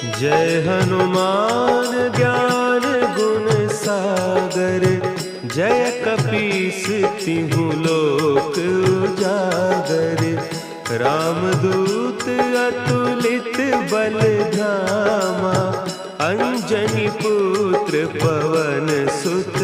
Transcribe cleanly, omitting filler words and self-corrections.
जय हनुमान ज्ञान गुण सागर, जय कपीस तिहु लोक उजागर। रामदूत अतुलित बल धामा, अंजनी पुत्र पवन सुत